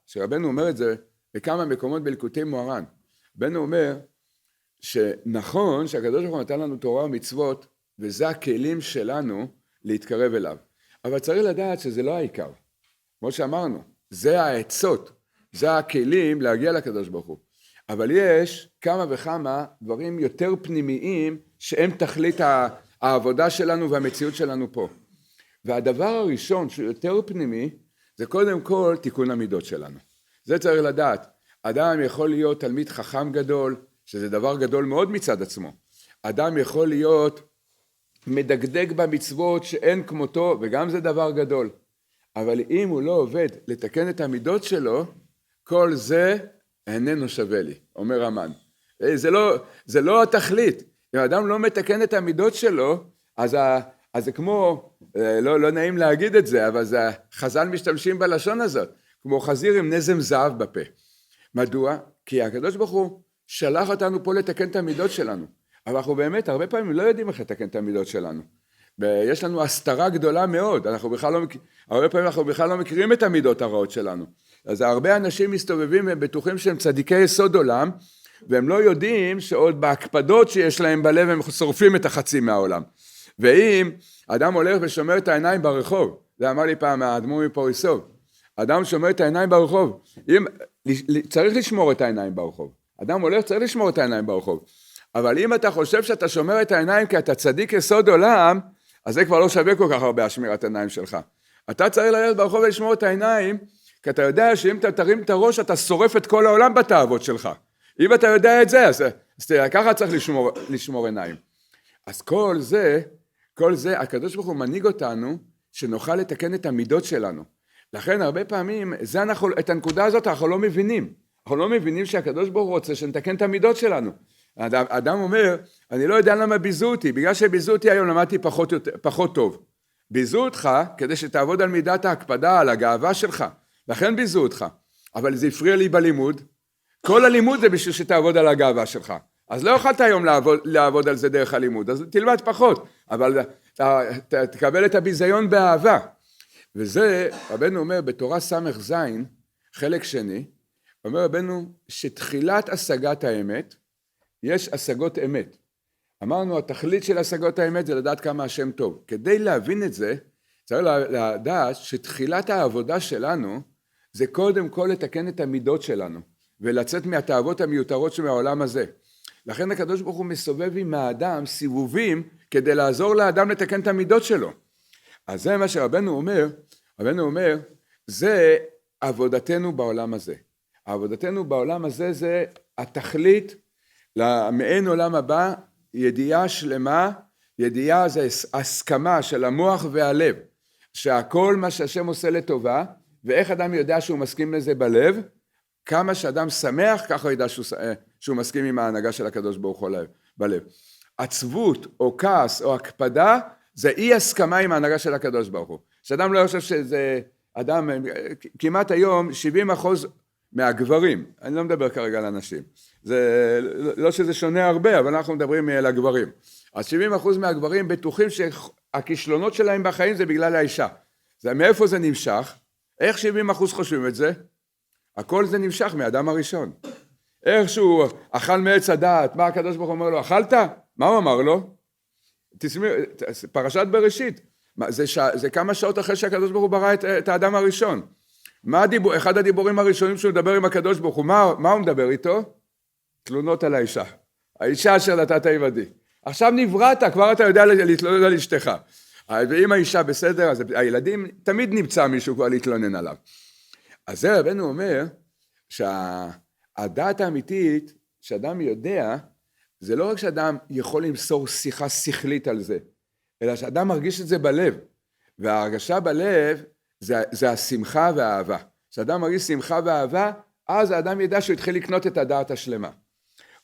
שרבנו אומר את זה בכמה מקומות בליקוטי מוהר"ן. רבנו אומר שנכון שהקדוש ברוך הוא נתן לנו תורה ומצוות, וזה הכלים שלנו להתקרב אליו. אבל צריך לדעת שזה לא העיקר. כמו שאמרנו, זה העצות, זה הכלים להגיע לקדוש ברוך הוא. אבל יש כמה וכמה דברים יותר פנימיים שהם תכלית העבודה שלנו והמציאות שלנו פה. והדבר הראשון שהוא יותר פנימי, זה קודם כל תיקון המידות שלנו. זה צריך לדעת. אדם יכול להיות תלמיד חכם גדול, שזה דבר גדול מאוד מצד עצמו. אדם יכול להיות מדקדק במצוות שאין כמותו, וגם זה דבר גדול. אבל אם הוא לא עובד לתקן את המידות שלו, כל זה איננו שווה לי, אומר המן. זה לא התכלית. אם האדם לא מתקן את המידות שלו, אז זה כמו, לא נעים להגיד את זה, אבל חז"ל משתמשים בלשון הזאת, כמו חזיר עם נזם זהב בפה. מדוע? כי הקדוש ברוך הוא שלח אותנו פה לתקן את המידות שלנו. אבל אנחנו באמת הרבה פעמים לא יודעים איך לתקן את המידות שלנו. יש לנו הסתרה גדולה מאוד, הרבה פעמים אנחנו בכלל לא מכירים את המידות הרעות שלנו. אז הרבה אנשים מסתובבים והם בטוחים שהם צדיקי יסוד עולם, והם לא יודעים שעוד בהקפדות שיש להם בלב הם שורפים את החצי מהעולם. ואם אדם הולך ושומר את העיניים ברחוב, זה אמר לי פעם האדמו"ר מפוריסוב, אדם שומר את העיניים ברחוב, צריך לשמור את העיניים ברחוב. אדם הולך צריך לשמור את העיניים ברחוב. אבל אם אתה חושב שאתה שומר את העיניים כי אתה צדיק יסוד עולם, אז זה כבר לא שווה כל כך הרבה השמירת העיניים שלך. אתה צריך ללכת ברחוב ולשמור את העיניים, כי אתה יודע שאם אתה תרים את הראש, אתה שורף את כל העולם בתאוות שלך. אם אתה יודע את זה, אז ככה צריך לשמור עיניים. אז כל זה, הקדוש ברוך הוא מנהיג אותנו, שנוכל לתקן את המידות שלנו. לכן הרבה פעמים, את הנקודה הזאת אנחנו לא מבינים. אנחנו לא מבינים שהקדוש ברוך הוא רוצה שנתקן את המידות שלנו. האדם אומר, אני לא יודע למה ביזו אותי, בגלל שביזו אותי היום למדתי פחות טוב. ביזו אותך כדי שתעבוד על מידת ההקפדה, על הגאווה שלך. לכן ביזו אותך. אבל זה הפריע לי בלימוד. כל הלימוד זה בשביל שתעבוד על הגאווה שלך. אז לא יכולת היום לעבוד על זה דרך הלימוד, אז תלמד פחות. אבל תקבל את הביזיון באהבה. וזה, רבנו אומר, בתורה ס"ז, חלק שני, אומר רבנו שתחילת השגת האמת, יש השגות אמת. אמרנו, התכלית של השגות האמת זה לדעת כמה השם טוב. כדי להבין את זה, צריך לדעת שתחילת העבודה שלנו, זה קודם כל לתקן את המידות שלנו, ולצאת מהתאוות המיותרות שמהעולם הזה. לכן הקדוש ברוך הוא מסובב עם האדם סיבובים, כדי לעזור לאדם לתקן את המידות שלו. אז זה מה שרבנו אומר, רבנו אומר, זה עבודתנו בעולם הזה. עבודתנו בעולם הזה זה התכלית, למעין עולם הבא, ידיעה שלמה, ידיעה זה הסכמה של המוח והלב, שהכל מה שהשם עושה לטובה, ואיך אדם יודע שהוא מסכים לזה בלב, כמה שאדם שמח, ככה הוא ידע שהוא מסכים עם ההנהגה של הקדוש ברוך הוא בלב. עצבות או כעס או הקפדה, זה אי הסכמה עם ההנהגה של הקדוש ברוך הוא. שאדם לא חושב שזה אדם, כמעט היום 70% מהגברים, אני לא מדבר כרגע על אנשים, זה לא שזה שונה הרבה, אבל אנחנו מדברים על הגברים. אז 70% מהגברים בטוחים שהכישלונות שלהם בחיים זה בגלל האישה. זה מאיפה זה נמשך? איך 70% חושבים את זה? הכל זה נמשך מהאדם הראשון. איך שהוא אכל מעץ הדעת, מה הקדוש ברוך הוא אומר לו, אכלת? מה הוא אמר לו? פרשת בראשית. זה כמה שעות אחרי שהקדוש ברוך הוא ברא את האדם הראשון. אחד הדיבורים הראשונים שהוא מדבר עם הקדוש ברוך הוא, מה הוא מדבר איתו? תלונות על האישה. האישה אשר נתת עבדי. עכשיו נבראת, כבר אתה יודע להתלונן על אשתך. ואם האישה בסדר, אז הילדים, תמיד נמצא מישהו כבר להתלונן עליו. אז זה רבנו אומר, שהדעת האמיתית, שאדם יודע, זה לא רק שאדם יכול למסור שיחה שכלית על זה, אלא שאדם מרגיש את זה בלב. וההרגשה בלב, זה השמחה והאהבה. כשאדם מרגיש שמחה ואהבה, אז האדם ידע שהוא התחיל לקנות את הדעת השלמה.